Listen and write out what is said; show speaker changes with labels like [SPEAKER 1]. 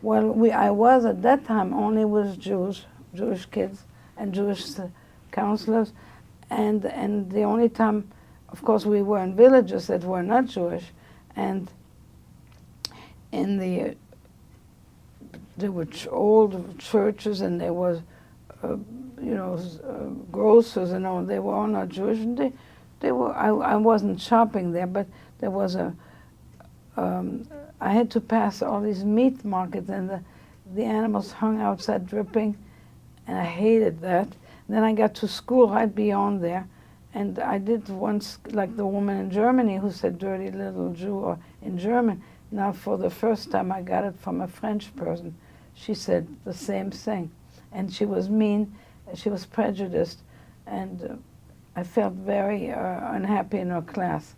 [SPEAKER 1] Well, I was at that time only with Jewish kids and Jewish counselors, and the only time, of course, we were in villages that were not Jewish, and there were old churches, and there was, grocers and all. They were all not Jewish, and they were. I wasn't shopping there, but there was I had to pass all these meat markets, and the animals hung outside dripping, and I hated that. Then I got to school right beyond there, and I did once, like the woman in Germany who said "dirty little Jew," or in German. Now, for the first time, I got it from a French person. She said the same thing, and she was mean, she was prejudiced, and I felt very unhappy in her class.